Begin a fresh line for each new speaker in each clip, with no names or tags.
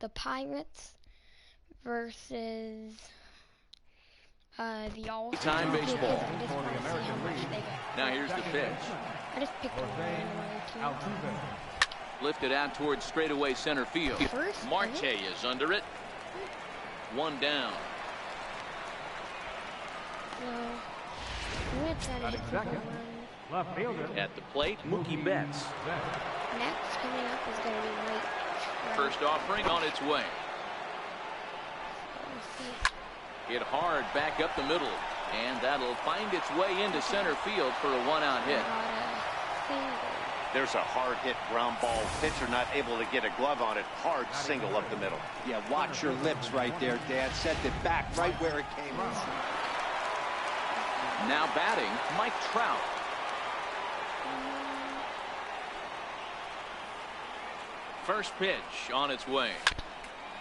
the Pirates versus the All-Stars.
Time baseball.
Now
here's the pitch.
I just picked one.
Lifted out towards straightaway center field. Marte is under it. One down.
I'm going to try to hit some home runs.
Left fielder.
At the plate, Mookie Betts.
Next coming up is going to be right.
First offering on its way. Hit hard back up the middle. And that'll find its way into center field for a one-out hit.
There's a hard hit ground ball. Pitcher not able to get a glove on it. Hard single up the middle.
Yeah, watch your lips right there, Dan. Sent it back right where it came in.
Now batting, Mike Trout. First pitch on its way.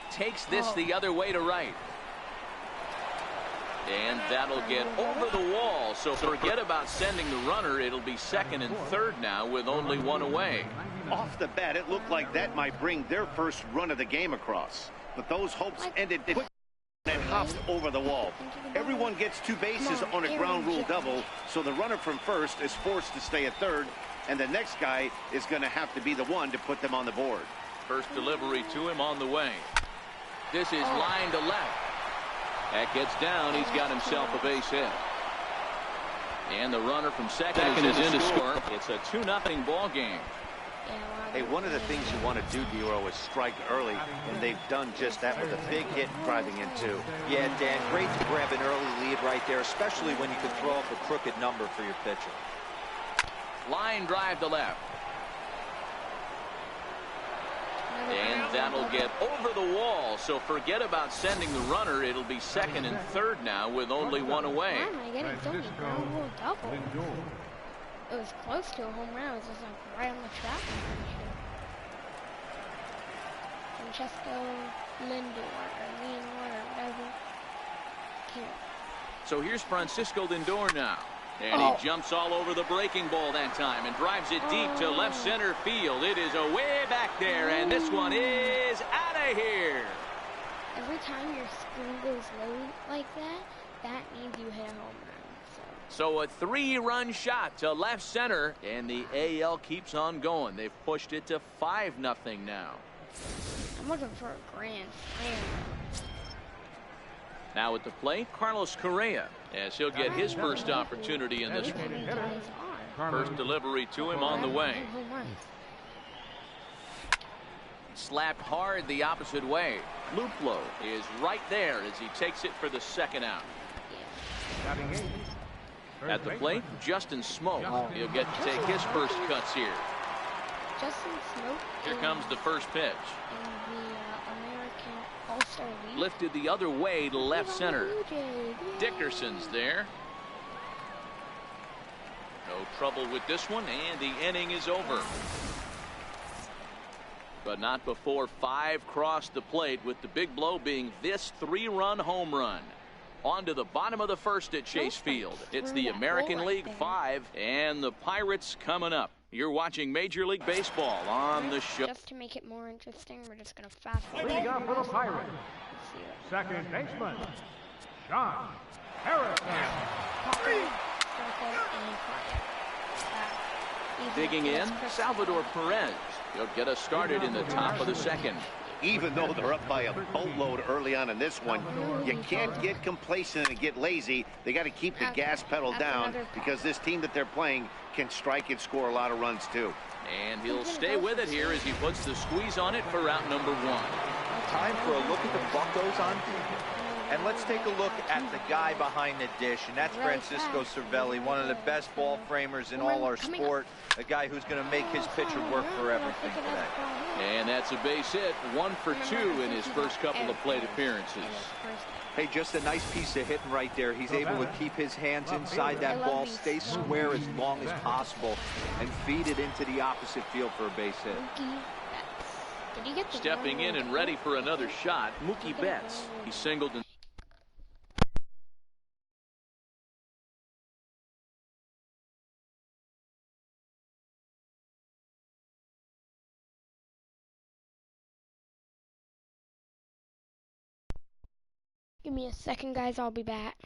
Takes this the other way to right. And that'll get over the wall, so forget about sending the runner. It'll be second and third now with only one away.
Off the bat, it looked like that might bring their first run of the game across. But those hopes ended quick and hopped over the wall. Everyone gets two bases on a ground rule double, so the runner from first is forced to stay at third, and the next guy is going to have to be the one to put them on the board.
First delivery to him on the way. This is line to left. That gets down. He's got himself a base hit. And the runner from second is in to score. It's a 2-0 ball game.
Hey, one of the things you want to do, Dero, is strike early, and they've done just that with a big hit driving in two.
Yeah, Dan, great to grab an early lead right there, especially when you can throw up a crooked number for your pitcher.
Line drive to left. And that'll get over the wall, so forget about sending the runner. It'll be second and third now with only one away.
Oh my goodness, it's only ground rule double. It was close to a home run. It was just like right on the track. Francesco Lindor or whatever.
So here's Francisco Lindor now. And he jumps all over the breaking ball that time and drives it deep to left center field. It is away back there, and this one is out of here.
Every time your screen goes low like that, that means you hit a home run.
So a 3-run shot to left center, and the AL keeps on going. They've pushed it to 5-0 now.
I'm looking for a grand slam.
Now at the plate, Carlos Correa, as he'll get his first opportunity in this one. First delivery to him on the way. Slapped hard the opposite way. Luplow is right there as he takes it for the second out. At the plate, Justin Smoke. He'll get to take his first cuts here.
Justin Smoke.
Here comes the first pitch.
All-Star League.
Lifted the other way to left center. Dickerson's there. No trouble with this one, and the inning is over. But not before 5 crossed the plate, with the big blow being this 3-run home run. On to the bottom of the first at Chase Field. It's the American League 5, and the Pirates coming up. You're watching Major League Baseball on the show.
Just to make it more interesting, we're just going to fast forward.
Leading off for the Pirates, second baseman, Sean Harrison.
Digging in, Salvador Perez. He'll get us started in the top of the second.
Even though they're up by a boatload early on in this one, you can't get complacent and get lazy. They got to keep the gas pedal down because this team that they're playing can strike and score a lot of runs too.
And he'll stay with it here as he puts the squeeze on it for route number 1.
Time for a look at the Buccos on. And let's take a look at the guy behind the dish, and that's Francisco Cervelli, one of the best ball framers in all our sport, a guy who's going to make his pitcher work for everything today.
And that's a base hit, 1 for 2 in his first couple of plate appearances.
Hey, just a nice piece of hitting right there. He's able to keep his hands inside that ball, stay square as long as possible, and feed it into the opposite field for a base hit.
Stepping in and ready for another shot, Mookie Betts. He singled in
Give me a second, guys. I'll be back.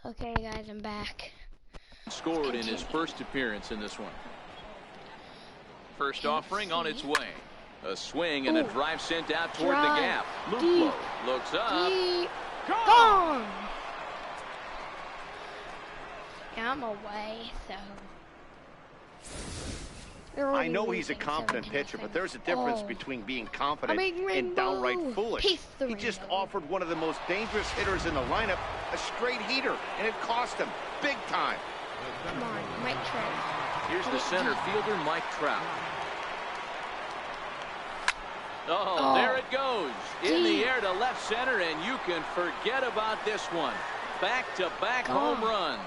Okay, guys, I'm back.
Scored in his first appearance in this one. First offering on its way. A swing and a drive sent out toward the gap. Luplo looks up.
Gone! Yeah, I'm away, so.
I know he's a confident pitcher, but there's a difference between being confident and downright foolish. He just offered one of the most dangerous hitters in the lineup a straight heater, and it cost him big time.
Come on, Mike Trout.
Here's the center fielder, Mike Trout. Oh, there it goes. In the air to left center, and you can forget about this one. Back-to-back home runs.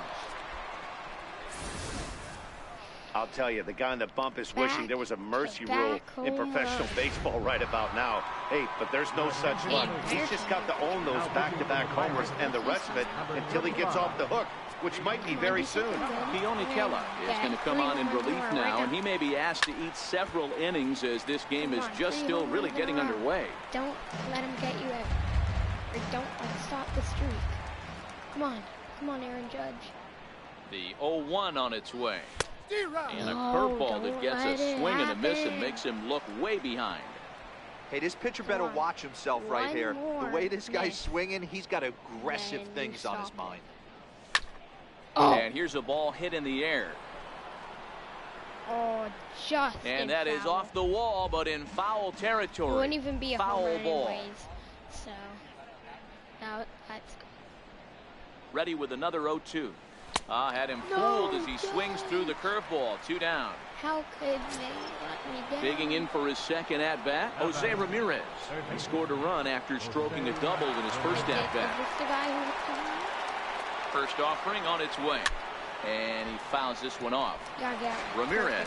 I'll tell you, the guy on the bump is wishing there was a mercy rule in professional baseball right about now. Hey, but there's no such luck. He's just got to own those back-to-back homers and the rest of it until he gets off the hook, which might be very soon.
Keone Kela is going to come on in relief now, and he may be asked to eat several innings as this game is just still really getting underway.
Don't let him get you out. Or don't stop the streak. Come on, Aaron Judge.
The 0-1 on its way. And a curveball that gets a swing and a miss and makes him look way behind.
Hey, this pitcher better watch himself right here. The way this guy's swinging, he's got aggressive things on his mind.
And here's a ball hit in the air.
Oh, just
and that is off the wall, but in foul territory.
It wouldn't even be a
foul
home run
ball.
anyways. So, now that's good.
Ready with another 0-2. Had him fooled as he swings through the curveball. 2 down.
How could they let me down?
Digging in for his second at-bat, Jose Ramirez. He scored a run after stroking a double in his first at-bat. First offering on its way. And he fouls this one off. Ramirez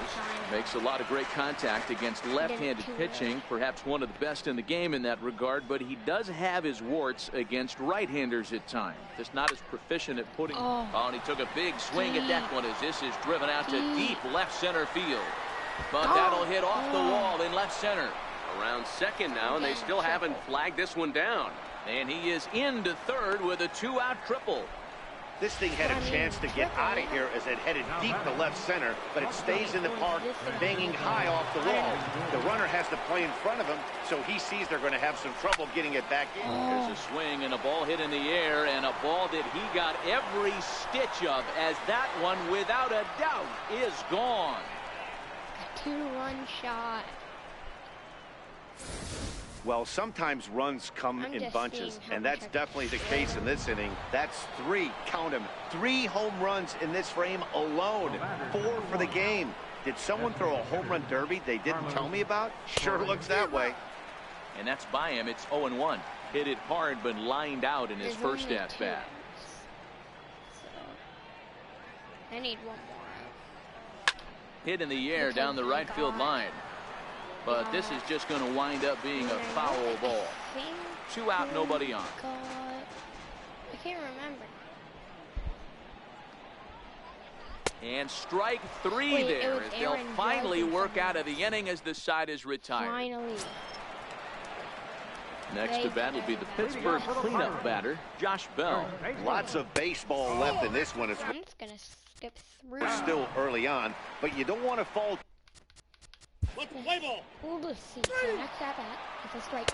makes a lot of great contact against left-handed pitching, perhaps one of the best in the game in that regard, but he does have his warts against right-handers at times. Just not as proficient at putting. And he took a big swing at that one as this is driven out to deep left center field. But that'll hit off the wall in left center. Around second now, and they still haven't flagged this one down. And he is into third with a 2-out triple.
This thing had a chance to get out of here as it headed deep to left center, but it stays in the park, banging high off the wall. The runner has to play in front of him, so he sees they're going to have some trouble getting it back in.
There's a swing and a ball hit in the air, and a ball that he got every stitch of, as that one, without a doubt, is gone.
A 2-run shot.
Well, sometimes runs come in bunches, and that's definitely the case in this inning. That's 3, count them, 3 home runs in this frame alone. 4 for the game. Did someone throw a home run derby they didn't tell me about? Sure looks that way.
And that's by him. It's 0-1. Hit it hard, but lined out in his first at bat.
I need one more.
Hit in the air down the right field line. But this is just going to wind up being a foul ball. 2 out, nobody on.
I can't remember.
And strike 3 there. As they'll finally work out of the inning as the side is retired.
Finally.
Next to bat will be the Pittsburgh cleanup batter, Josh Bell.
Lots of baseball left in this one. It's
I'm just going to skip through.
still early on, but you don't want to fall.
We'll just see. So next at bat, it's a strike.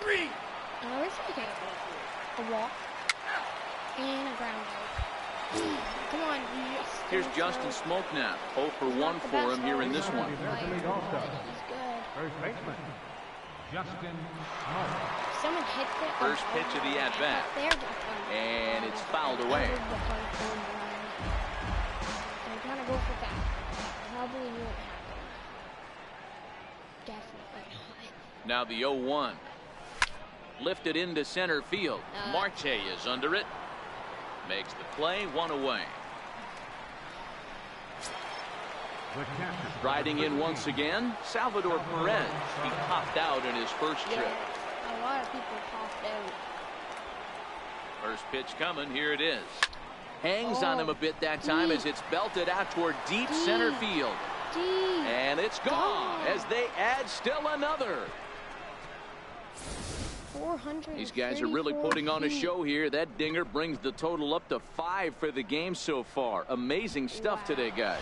Another strike. A walk. And a ground out. Come on.
Here's Justin Smoke now. 0 for 1 for him here in this one.
He's good.
First baseman, Justin Smoke.
Someone hits it.
First pitch of the at-bat. And it's fouled away.
They're going to go for that. Probably won't happen. Definitely not.
Now the 0-1. Lifted into center field. Marte is under it. Makes the play, 1 away. Riding in once again, Salvador Perez. He popped out in his first trip.
A lot of people popped out.
First pitch coming, here it is. Hangs on him a bit that time as it's belted out toward deep center field. And it's gone as they add still another. These guys are really putting on a show here. That dinger brings the total up to 5 for the game so far. Amazing stuff today, guys.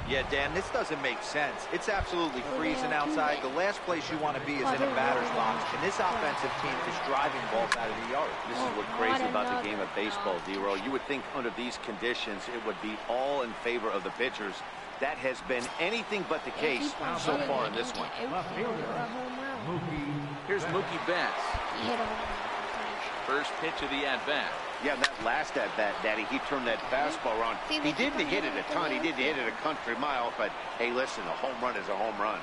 Yeah, Dan, this doesn't make sense. It's absolutely freezing outside. The last place you want to be is in a batter's box, and this offensive team is driving balls out of the yard.
This is what's crazy about the game of baseball, D-Row. You would think under these conditions it would be all in favor of the pitchers. That has been anything but the case so far in this one.
Here's Mookie Betts. First pitch of the at-bat.
Yeah, that last at-bat, Daddy, he turned that fastball around. He didn't hit it a ton. He didn't hit it a country mile, but hey, listen, a home run is a home run.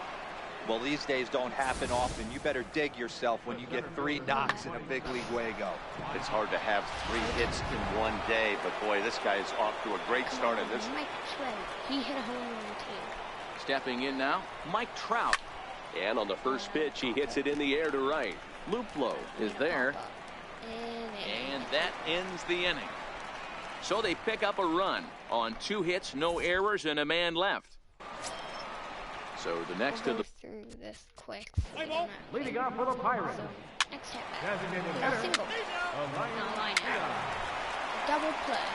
Well, these days don't happen often. You better dig yourself when you get 3 knocks in a big league Wago.
It's hard to have 3 hits in one day, but boy, this guy is off to a great start in this one.
Mike Trout, he hit a home run too.
Stepping in now, Mike Trout. And on the first pitch, he hits it in the air to right. Luplow is there. And that ends the inning. So they pick up a run on 2 hits, no errors, and a man left. So the next to the
through this quick.
Leading off for the Pirates.
So next hit.
Designated
A
hitter,
single. Line out. Double play.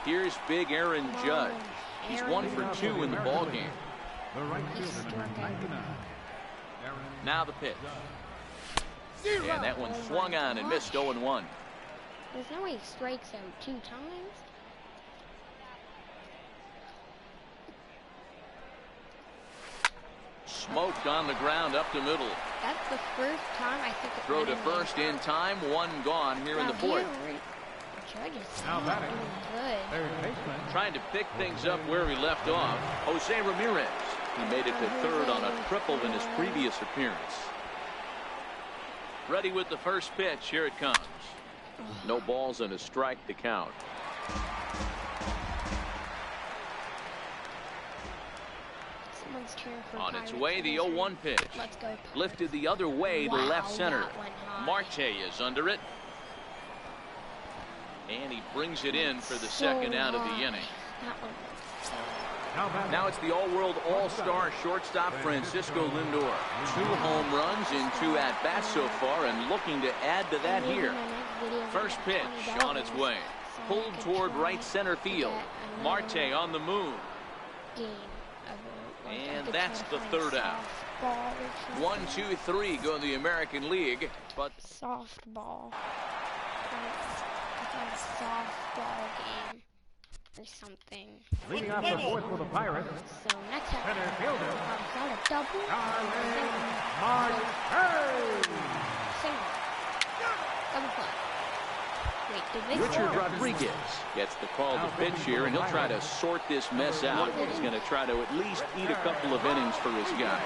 Here's big Aaron Judge. He's 1 for 2 in the ball game.
The right fielder, 99.
Now the pitch. And that one swung on and missed 0-1.
There's no way he strikes out 2 times.
Smoked on the ground up the middle.
That's the first time I think it's
Throw to first in time. 1 gone here in the 4th.
Judge is
Now
not
batting.
doing good.
Third baseman,
Trying to pick things up where he left off. Jose Ramirez. He made it to third on a triple in his previous appearance. Ready with the first pitch. Here it comes. No balls and a strike to count.
Someone's cheering for
On its
Pirates
way, the
fans.
0-1 pitch.
Let's go.
Lifted the other way to left center.
that went high.
Marte is under it. And he brings it in for the second out of the inning.
That one was so
now batting.
Now it's the all-world all-star shortstop Francisco Lindor. 2 home runs in 2 at-bats so far and looking to add to that here. First pitch on its way. Pulled toward right center field. Marte on the move. And that's the 3rd out. 1, 2, 3 go in the American League. But
Softball. It's like a softball game or something.
Leading off the 4th for the Pirates.
So next time,
Center fielder,
got a double.
Darlene
Single. Double play. Wait, did they
Richard
score?
Rodriguez gets the call to pitch here, and he'll try to sort this mess out. He's going to try to at least eat a couple of innings for his guys.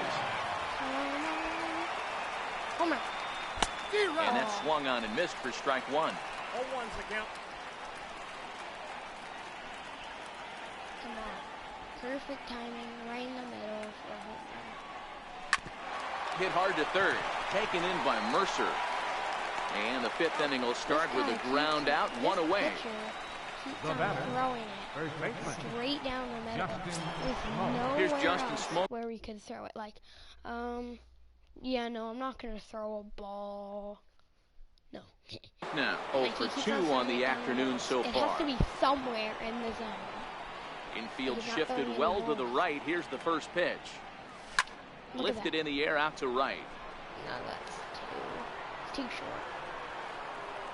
Homer.
And that's swung on and missed for strike one.
0-1's the count.
Come on. Perfect timing, right in the middle for a home run.
Hit hard to third. Taken in by Mercer. And the fifth inning will start with a ground out, one away.
Keeps on throwing it straight down the middle.
Here's
Nowhere
Justin
else
Smoke.
where we could throw it. Like, yeah, no, I'm not going to throw a ball. No.
Now, 0
Like,
for
he keeps
2 on the
throwing it
afternoon so
It
far.
has to be somewhere in the zone.
Infield
He's not
shifted
throwing
well
any
to the
balls.
right. Here's the first pitch.
Look at
Lifted
that.
in the air out to right.
No, that's too short.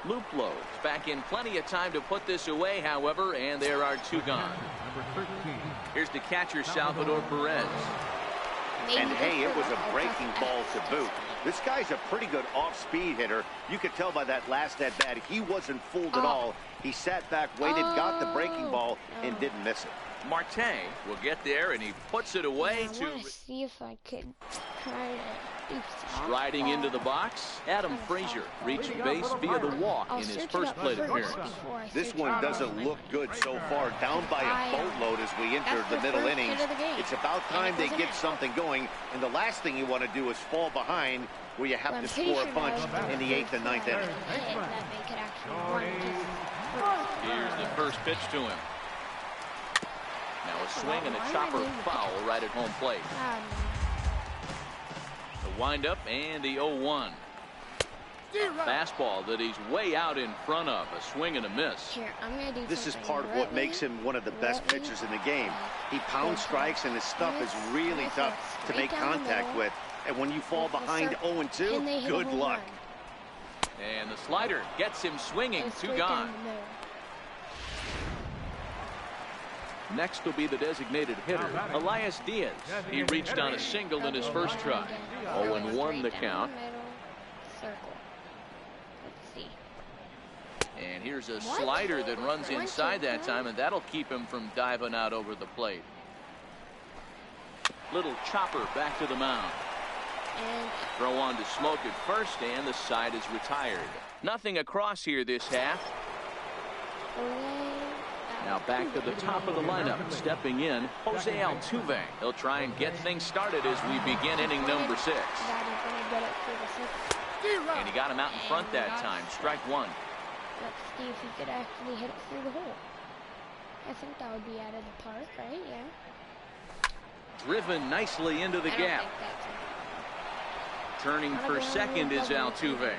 Luplo's back in plenty of time to put this away, however, and there are 2 gone. Here's the catcher, Salvador Perez.
Maybe
And hey, it
just
was
for
a
like
breaking
touch
ball
X.
to boot. This guy's a pretty good off-speed hitter. You could tell by that last at-bat, he wasn't fooled at all. He sat back, waited, got the breaking ball, and didn't miss it.
Marte will get there, and he puts it away
I
to
want to see if I could try to do
striding into the box. Adam Frazier reached base via the walk in his first plate appearance.
This one doesn't look good so far. Down by a boatload as we enter the middle innings. It's about time they get something going. And the last thing you want to do is fall behind where you have to score a bunch in the 8th and 9th inning.
Here's the first pitch to him. Now a swing and a chopper foul right at home plate. The windup and the 0-1. Fastball that he's way out in front of. A swing and a miss.
Here, I'm gonna do
This is
something
part of what makes him one of the best pitchers in the game. He pounds strikes, and his stuff is really tough to make contact with. And when you fall behind 0-2, good luck.
And the slider gets him swinging. 2 gone. Next will be the designated hitter, Elias Diaz. He reached on a single in his first try. 0-1 the count. And here's a slider that runs inside that time, and that'll keep him from diving out over the plate. Little chopper back to the mound. Throw on to Smoke at first, and the side is retired. Nothing across here this half. Now back to the top of the lineup. Stepping in, Jose Altuve. He'll try and get things started as we begin inning number 6. And he got him out in front that time. Strike 1.
Let's see if he could actually hit it through the hole. I think that would be out of the park, right? Yeah.
Driven nicely into the gap. Turning for second is Altuve.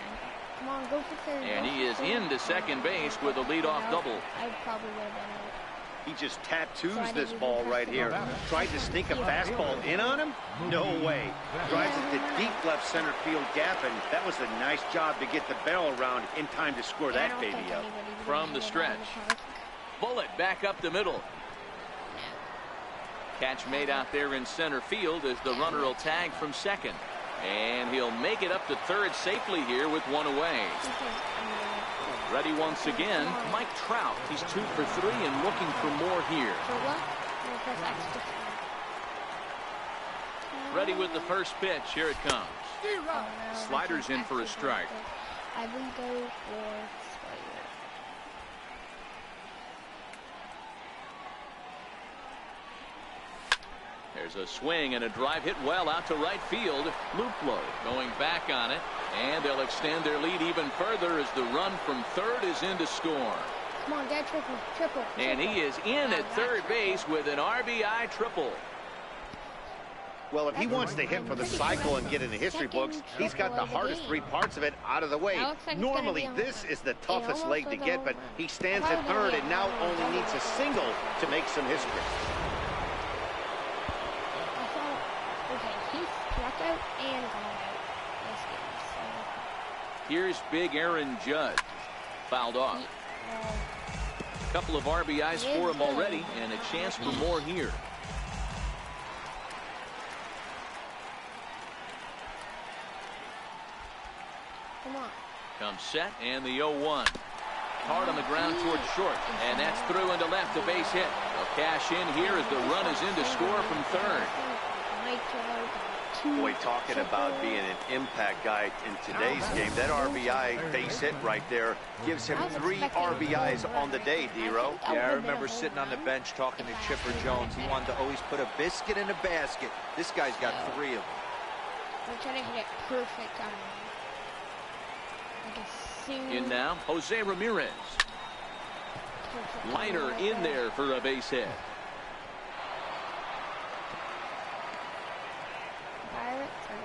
Come on, go for third.
And he is into second base with a leadoff double.
I probably would have been out.
He just tattoos this ball right here. Tried to sneak a fastball in on him? No way. Drives it to deep left center field gap, and that was a nice job to get the barrel around in time to score that baby up.
From the stretch. Bullet back up the middle. Catch made out there in center field as the runner will tag from second. And he'll make it up to third safely here with 1 away. Ready once again, Mike Trout. He's 2 for 3 and looking for more here. Ready with the first pitch. Here it comes. Slider's in for a strike.
I will go for slider.
There's a swing and a drive hit well out to right field. Luplo going back on it, and they'll extend their lead even further as the run from third is in to score.
Come on, get triple.
And he is in at third base with an RBI triple.
Well, if he wants to hit for the cycle and get in the history books, he's got the hardest 3 parts of it out of the way. Normally, this is the toughest leg to get, but he stands at third and now only needs a single to make some history.
Out and gone out this game, so.
Here's big Aaron Judge. Fouled off. A couple of RBIs for him already, and a chance for more here.
Come on.
Comes set, and the 0-1. Hard on the ground towards short, and that's through into left, a base hit. They'll cash in here as the run is in to score from third.
Boy, talking about being an impact guy in today's game, that RBI base hit right there gives him 3 RBIs on the day, D-Row.
Yeah, I remember sitting on the bench talking to Chipper Jones. He wanted to always put a biscuit in a basket. This guy's got 3 of them.
I'm trying to hit it perfect on
In now, Jose Ramirez. Liner in there for a base hit.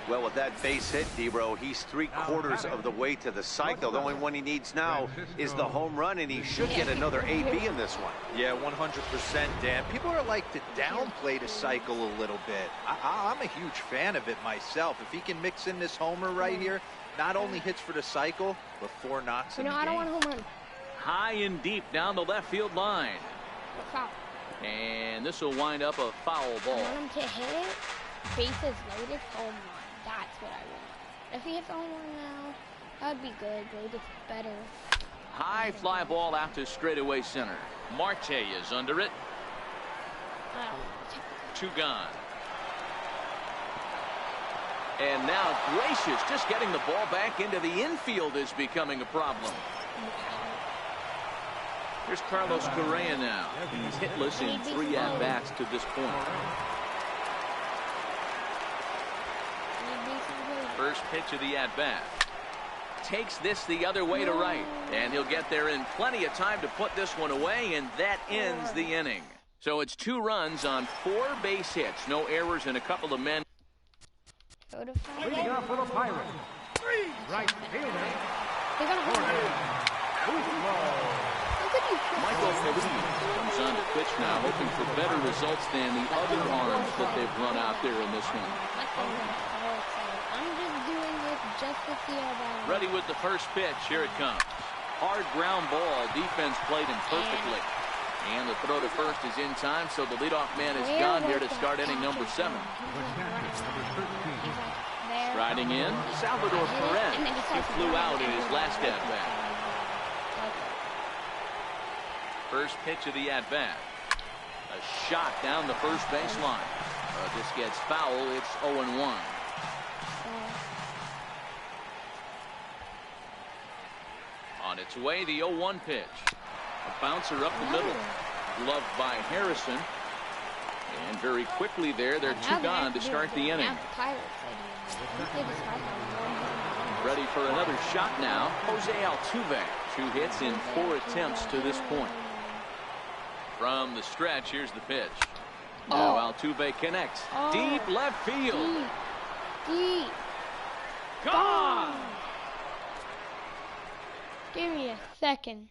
Well, with that base hit, D-Row, he's 3/4 of the way to the cycle. The only one he needs now is the home run, and he should get another AB in this one.
Yeah, 100%, Dan. People are like to downplay the cycle a little bit. I'm a huge fan of it myself. If he can mix in this homer right here, not only hits for the cycle, but 4 knocks in the game.
I don't want a home run.
High and deep down the left field line.
Foul.
And this will wind up a foul ball.
I want him to hit it. Bases loaded, home run. That's what I want. If he hits a home run now, that would be good, but it's better.
High fly ball out to straightaway center. Marte is under it. 2 gone. And now Gracious just getting the ball back into the infield is becoming a problem. Here's Carlos Correa now. He's hitless in 3 at-bats to this point. First pitch of the at-bat. Takes this the other way to right. And he'll get there in plenty of time to put this one away, and that ends the inning. So it's 2 runs on 4 base hits. No errors and a couple of men.
Leading off for the Pirates. Right fielder.
Michael Feliz comes on to pitch now, hoping for better results than the other arms that they've run out there in this one.
I'm just doing this just to see how that.
Ready with the first pitch. Here it comes. Hard ground ball. Defense played him perfectly. And the throw to first is in time, so the leadoff man is gone here to start inning number 7. Riding in, Salvador Perez. He flew out in his last at-bat. First pitch of the at-bat. A shot down the first baseline. This gets foul. It's 0-1. On its way, the 0-1 pitch. A bouncer up the middle. Gloved by Harrison. And very quickly there, they're 2 gone to start the inning. Ready for another shot now. Jose Altuve. 2 hits in 4 attempts to this point. From the stretch, here's the pitch. Now Altuve connects. Deep left field.
Deep.
Gone!
Give me a second.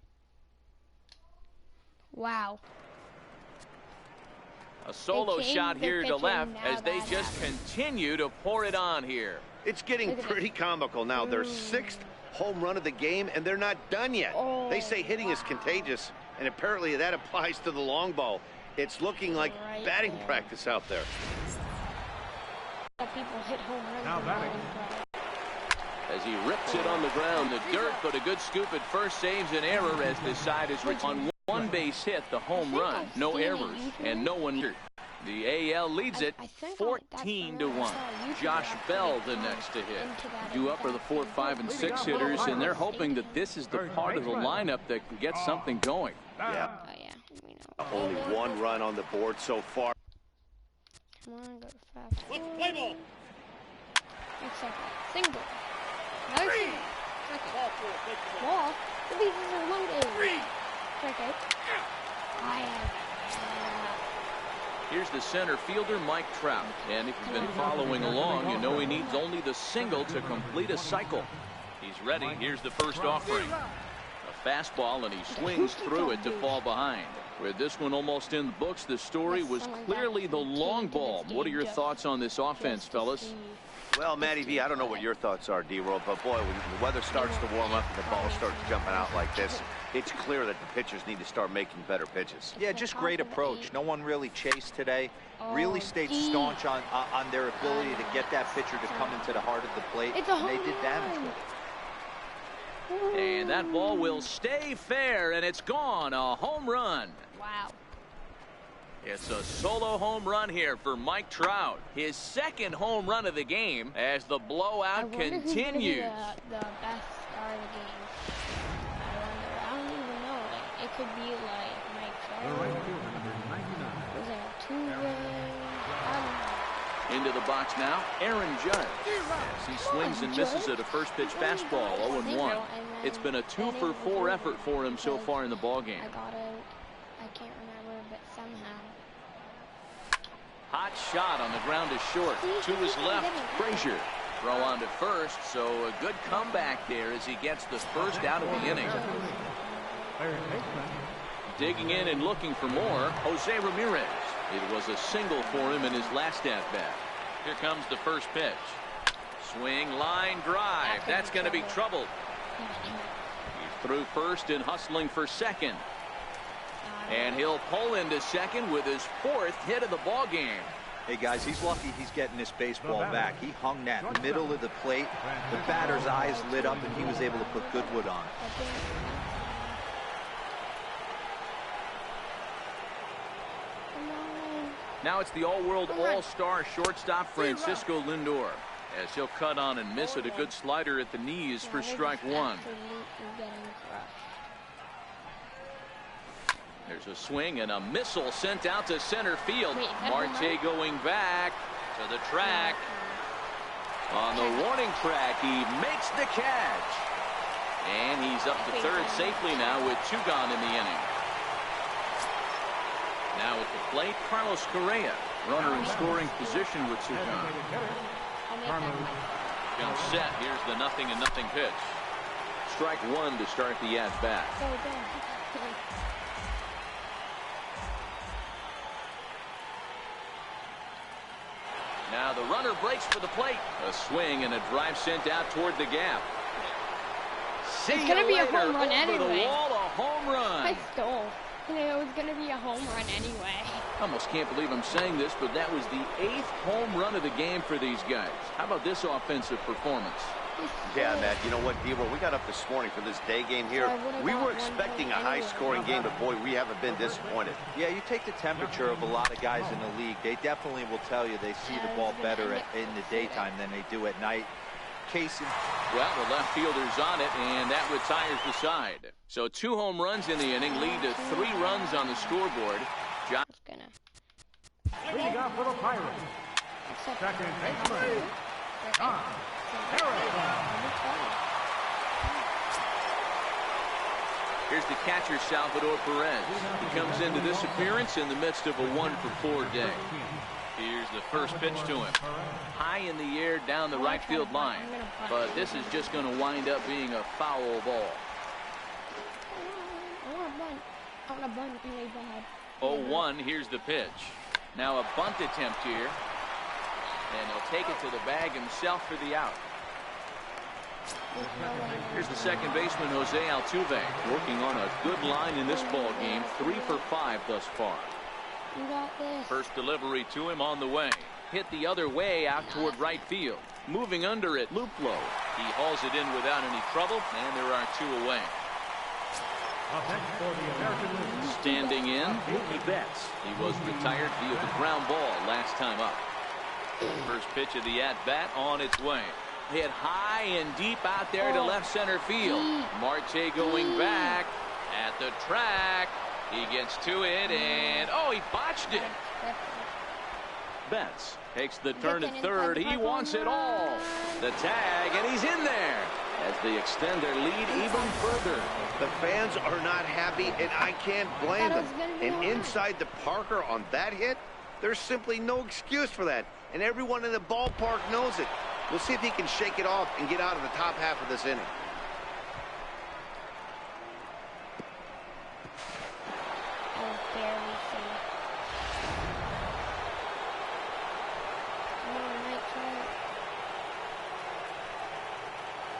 Wow.
A solo shot here to left as they just continue to pour it on here.
It's getting pretty comical now. Their 6th home run of the game, and they're not done yet. They say hitting is contagious, and apparently that applies to the long ball. It's looking like batting practice out there.
People hit home runs.
Now batting.
As he rips it on the ground, the dirt, but a good scoop at first saves an error as this side is on 1 base hit, the home run, no errors, and no one hurt. The AL leads it 14-1. Josh Bell the next to hit. Due up are the 4, 5, and 6 hitters, and they're hoping that this is the part of the lineup that can get something going.
Yeah. Only 1 run on the board so far.
Come on, go fast. Let's play ball. Single. Another single. Second. Ball. The bases are loaded. Second.
Here's the center fielder, Mike Trout. And if you've been following along, you know he needs only the single to complete a cycle. He's ready. Here's the first offering. A fastball, and he swings through it to fall behind. With this one almost in the books, the story was clearly the long ball. What are your thoughts on this offense, fellas?
Well, Matty V, I don't know what your thoughts are, D-Roll, but boy, when the weather starts to warm up and the ball starts jumping out like this, it's clear that the pitchers need to start making better pitches.
Yeah, just great approach. No one really chased today. Really stayed staunch on their ability to get that pitcher to come into the heart of the plate, and they did damage with it.
And that ball will stay fair, and it's gone. A home run.
Wow.
It's a solo home run here for Mike Trout. His second home run of the game as the blowout continues.
Who's gonna be the best star of the game. I don't even know. Like, it could be like Mike Trout. Was it a two-way? I don't know.
Into the box now, Aaron Judge. As he swings and misses at a first pitch fastball, 0-1. It's been a 2-for-4 effort for him so far in the ballgame.
I can't remember, but somehow.
Hot shot on the ground to short. To his left, Frazier. Throw on to first, so a good comeback there as he gets the first out of the inning. Digging in and looking for more, Jose Ramirez. It was a single for him in his last at-bat. Here comes the first pitch. Swing, line drive. That's going to be troubled. He's through first and hustling for second. And he'll pull into second with his fourth hit of the ball game.
Hey guys, he's lucky he's getting this baseball back. He hung that middle of the plate. The batter's eyes lit up and he was able to put Goodwood on.
Now it's the all-world all-star shortstop Francisco Lindor, as he'll cut on and miss it. A good slider at the knees for strike one. There's a swing and a missile sent out to center field. Marte going back to the track. On the warning track, he makes the catch. And he's up to third safely now with 2 gone in the inning. Now at the plate, Carlos Correa, runner in scoring position with 2 gone. Comes set. Here's the 0-0 pitch. Strike one to start the at-bat. Now the runner breaks for the plate. A swing and a drive sent out toward the gap.
It's going to be a home run anyway.
Over the wall, a home run.
I stole. It was going to be a home run anyway.
I almost can't believe I'm saying this, but that was the 8th home run of the game for these guys. How about this offensive performance?
Yeah, Matt, you know what, Deaver, we got up this morning for this day game here. We were expecting a high-scoring game, but, boy, we haven't been disappointed.
Yeah, you take the temperature of a lot of guys in the league. They definitely will tell you they see the ball better in the daytime than they do at night. Casey.
Well, the left fielder's on it, and that retires the side. So 2 home runs in the inning lead to 3 runs on the scoreboard. John.
Leading off for the Pirates. Second baseman, John Harrison.
Here's the catcher, Salvador Perez. He comes into this appearance in the midst of a 1-for-4 day. Here's the first pitch to him. High in the air down the right field line. But this is just going to wind up being a foul ball. 0-1, here's the pitch. Now a bunt attempt here. And he'll take it to the bag himself for the out. Here's the second baseman, Jose Altuve, working on a good line in this ball game. 3 for 5 thus far.
You got this.
First delivery to him on the way. Hit the other way out toward right field. Moving under it, Luplow. He hauls it in without any trouble, and there are 2 away. Standing in, Mookie Betts. He was retired via the ground ball last time up. First pitch of the at-bat on its way. Hit high and deep out there to left center field. Marte going back at the track. He gets to it, and he botched it. Betts takes the turn at third. He wants it all. The tag, and he's in there as they extend their lead even further.
The fans are not happy, and I can't blame them. And inside the Parker on that hit, there's simply no excuse for that. And everyone in the ballpark knows it. We'll see if he can shake it off and get out of the top half of this inning.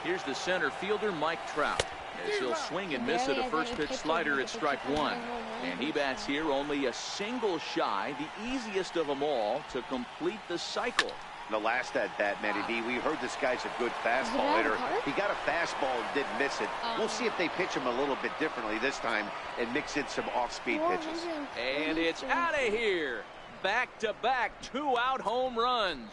Here's the center fielder, Mike Trout, as he'll swing and miss at a first pitch slider at strike one. And he bats here only a single shy, the easiest of them all to complete the cycle.
The last at bat, Matty D, we heard this guy's a good fastball hitter. He got a fastball and didn't miss it. We'll see if they pitch him a little bit differently this time and mix in some off-speed pitches.
And it's out of here. Back-to-back two-out home runs.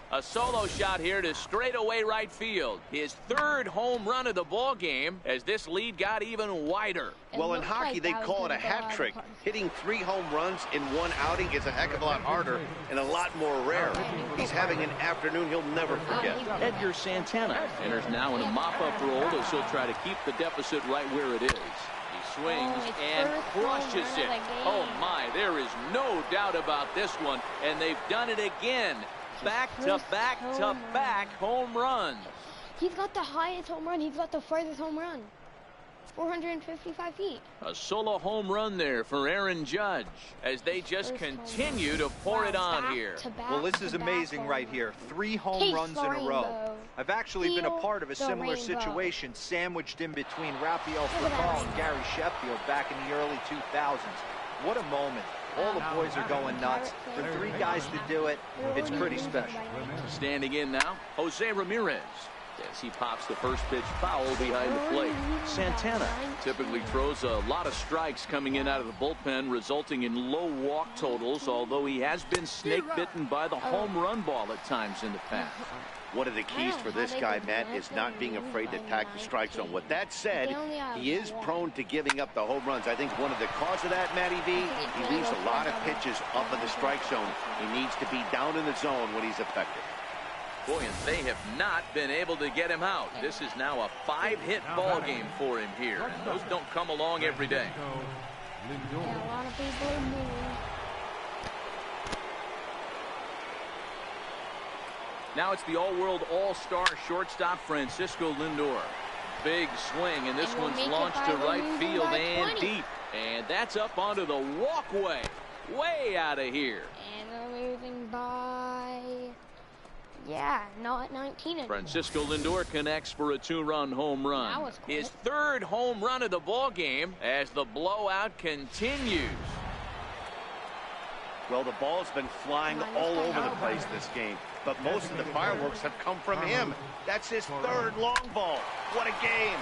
A solo shot here to straightaway right field. His third home run of the ball game as this lead got even wider.
Well, in hockey, they call it a hat trick. Hitting 3 home runs in one outing is a heck of a lot harder and a lot more rare. He's having an afternoon he'll never forget.
Edgar Santana enters now in a mop-up role as he'll try to keep the deficit right where it is. He swings and crushes it. Oh, my, there is no doubt about this one, and they've done it again. Back-to-back-to-back home runs.
He's got the highest home run. He's got the furthest home run. 455 feet.
A solo home run there for Aaron Judge as they just continue to pour it on here.
Well, this is amazing right here. 3 home runs in a row. I've actually been a part of a similar situation sandwiched in between Rafael Furcal and Gary Sheffield back in the early 2000s. What a moment. All the boys are going nuts. For 3 guys to do it, it's pretty special.
Standing in now, Jose Ramirez. As he pops the first pitch foul behind the plate. Santana typically throws a lot of strikes coming in out of the bullpen, resulting in low walk totals, although he has been snake-bitten by the home run ball at times in the past.
One of the keys for this guy, Matt, is not being afraid to attack the strike zone. With that said, he is prone to giving up the home runs. I think one of the cause of that, Matty V, he leaves a lot of pitches up in the strike zone. He needs to be down in the zone when he's effective.
Boy, and they have not been able to get him out. This is now a 5-hit ball game for him here, and those don't come along every day.
Yeah, a lot of people are moving.
Now it's the all-world all-star shortstop Francisco Lindor. Big swing, and this one's launched to right field and deep. And that's up onto the walkway. Way out of here.
And they're losing by... Yeah, not 19 anymore.
Francisco Lindor connects for a 2-run home run.
That was quick.
His 3rd home run of the ball game as the blowout continues.
Well, the ball's been flying all over the place this game, but most of the fireworks have come from him. That's his 3rd long ball. What a game.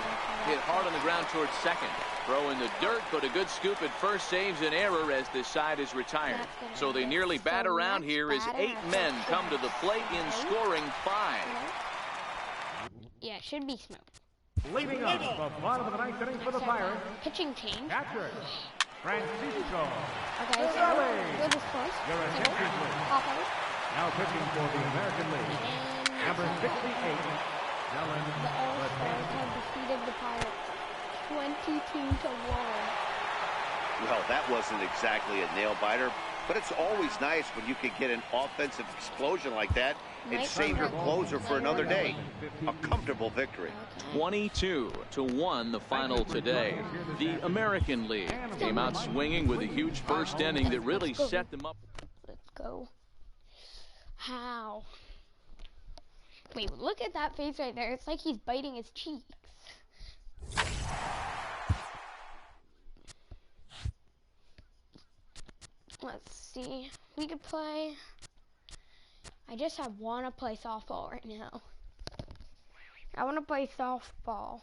Hit hard on the ground towards second. Throw in the dirt, but a good scoop at first saves an error as this side is retired. So they nearly bat around here as 8 men come to the plate in scoring 5.
Yeah, it should be smooth.
Leading up the bottom of the 9th inning for the Pirates.
Pitching change.
Catcher, Francisco.
Okay, so go this first.
Your attention, please. Now pitching for the American League. Number 68, Dylan.
The All-Stars have defeated the Pirates 22-1.
Well, that wasn't exactly a nail-biter, but it's always nice when you can get an offensive explosion like that and save your closer for another day. A comfortable victory.
22-1 the final today. The American League came out swinging with a huge first inning that really set them up.
Let's go. How? Wait, look at that face right there. It's like he's biting his cheeks. Let's see. We could play. I just want to play softball right now. I want to play softball.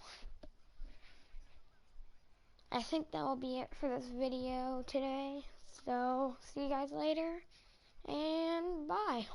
I think that will be it for this video today. So, see you guys later, and bye.